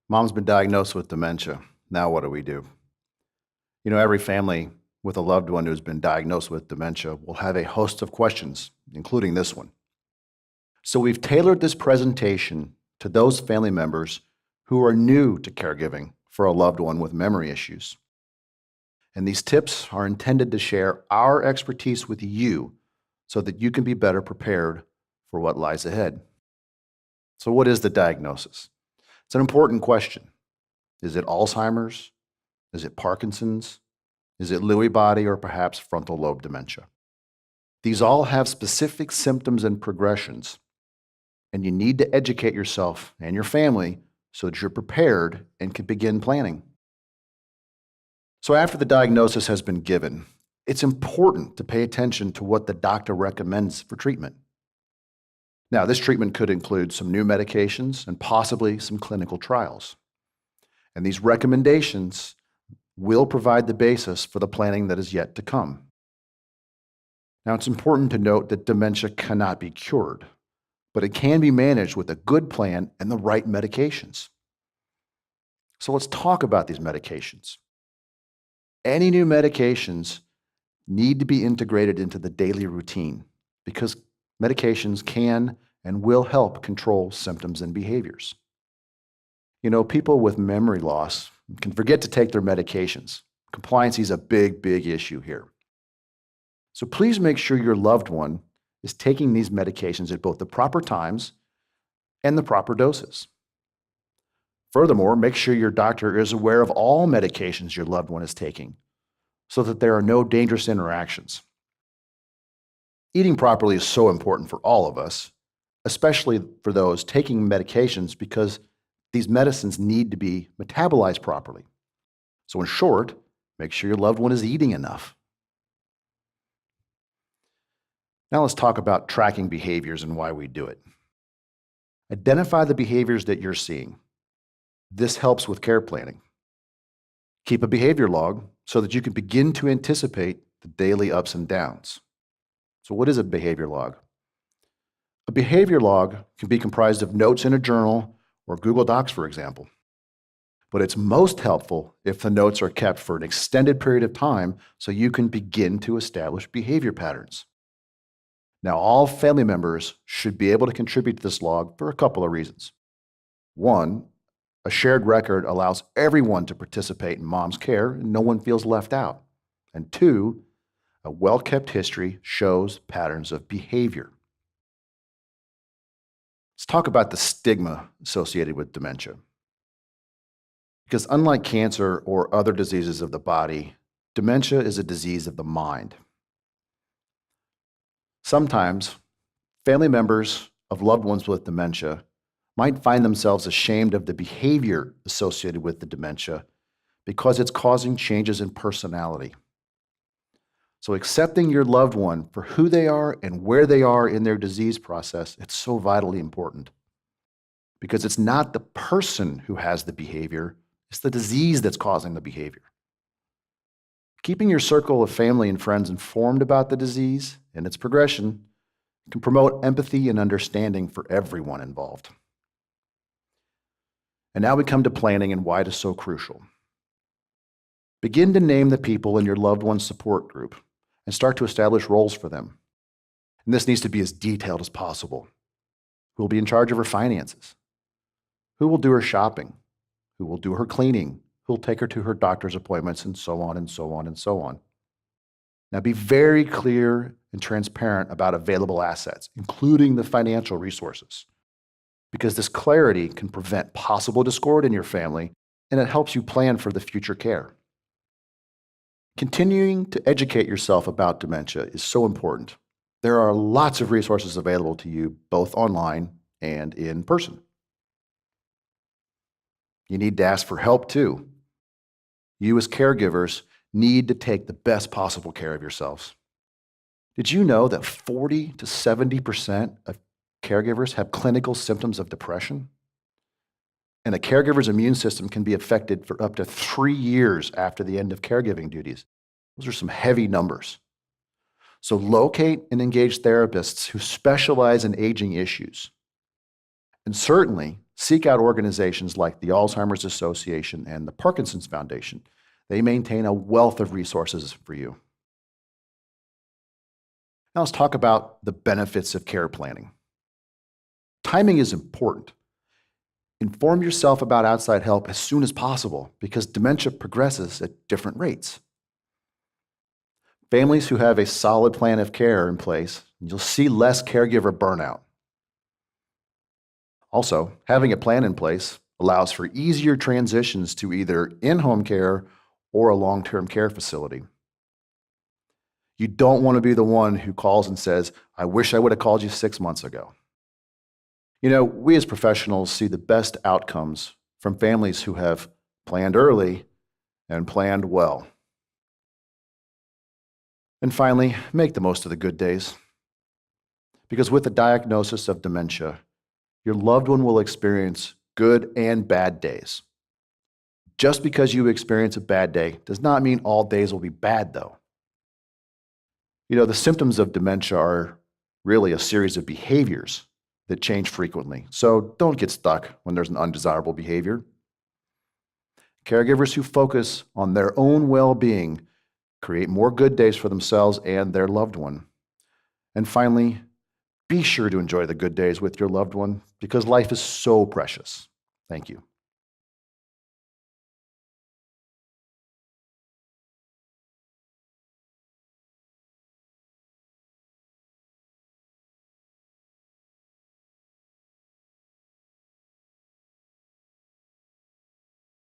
Mom's been diagnosed with dementia. Now what do we do? Every family with a loved one who's been diagnosed with dementia will have a host of questions, including this one. So we've tailored this presentation to those family members who are new to caregiving for a loved one with memory issues. And these tips are intended to share our expertise with you so that you can be better prepared for what lies ahead. So, what is the diagnosis? It's an important question. Is it Alzheimer's? Is it Parkinson's? Is it Lewy body or perhaps frontal lobe dementia? These all have specific symptoms and progressions, and you need to educate yourself and your family so that you're prepared and can begin planning. So, after the diagnosis has been given, it's important to pay attention to what the doctor recommends for treatment. Now, this treatment could include some new medications and possibly some clinical trials. And these recommendations will provide the basis for the planning that is yet to come. Now, it's important to note that dementia cannot be cured, but it can be managed with a good plan and the right medications. So let's talk about these medications. Any new medications need to be integrated into the daily routine because medications can and will help control symptoms and behaviors. People with memory loss can forget to take their medications. Compliance is a big issue here. So please make sure your loved one is taking these medications at both the proper times and the proper doses. Furthermore, make sure your doctor is aware of all medications your loved one is taking so that there are no dangerous interactions. Eating properly is so important for all of us, especially for those taking medications because these medicines need to be metabolized properly. So in short, make sure your loved one is eating enough. Now let's talk about tracking behaviors and why we do it. Identify the behaviors that you're seeing. This helps with care planning. Keep a behavior log so that you can begin to anticipate the daily ups and downs. So what is a behavior log? A behavior log can be comprised of notes in a journal or Google Docs, for example. But it's most helpful if the notes are kept for an extended period of time so you can begin to establish behavior patterns. Now, all family members should be able to contribute to this log for a couple of reasons. One, a shared record allows everyone to participate in mom's care and no one feels left out. And two, a well-kept history shows patterns of behavior. Let's talk about the stigma associated with dementia. Because unlike cancer or other diseases of the body, dementia is a disease of the mind. Sometimes, family members of loved ones with dementia might find themselves ashamed of the behavior associated with the dementia because it's causing changes in personality. So accepting your loved one for who they are and where they are in their disease process, it's so vitally important. Because it's not the person who has the behavior, it's the disease that's causing the behavior. Keeping your circle of family and friends informed about the disease and its progression can promote empathy and understanding for everyone involved. And now we come to planning and why it is so crucial. Begin to name the people in your loved one's support group and start to establish roles for them. And this needs to be as detailed as possible. Who will be in charge of her finances? Who will do her shopping? Who will do her cleaning? Who will take her to her doctor's appointments, and so on and so on and so on. Now be very clear and transparent about available assets, including the financial resources, because this clarity can prevent possible discord in your family and it helps you plan for the future care. Continuing to educate yourself about dementia is so important. There are lots of resources available to you, both online and in person. You need to ask for help too. You as caregivers need to take the best possible care of yourselves. Did you know that 40 to 70% of caregivers have clinical symptoms of depression? And a caregiver's immune system can be affected for up to 3 years after the end of caregiving duties. Those are some heavy numbers. So locate and engage therapists who specialize in aging issues. And certainly, seek out organizations like the Alzheimer's Association and the Parkinson's Foundation. They maintain a wealth of resources for you. Now let's talk about the benefits of care planning. Timing is important. Inform yourself about outside help as soon as possible because dementia progresses at different rates. Families who have a solid plan of care in place, you'll see less caregiver burnout. Also, having a plan in place allows for easier transitions to either in-home care or a long-term care facility. You don't want to be the one who calls and says, "I wish I would have called you 6 months ago." We as professionals see the best outcomes from families who have planned early and planned well. And finally, make the most of the good days. Because with the diagnosis of dementia, your loved one will experience good and bad days. Just because you experience a bad day does not mean all days will be bad, though. The symptoms of dementia are really a series of behaviors that change frequently. So don't get stuck when there's an undesirable behavior. Caregivers who focus on their own well-being create more good days for themselves and their loved one. And finally, be sure to enjoy the good days with your loved one because life is so precious. Thank you.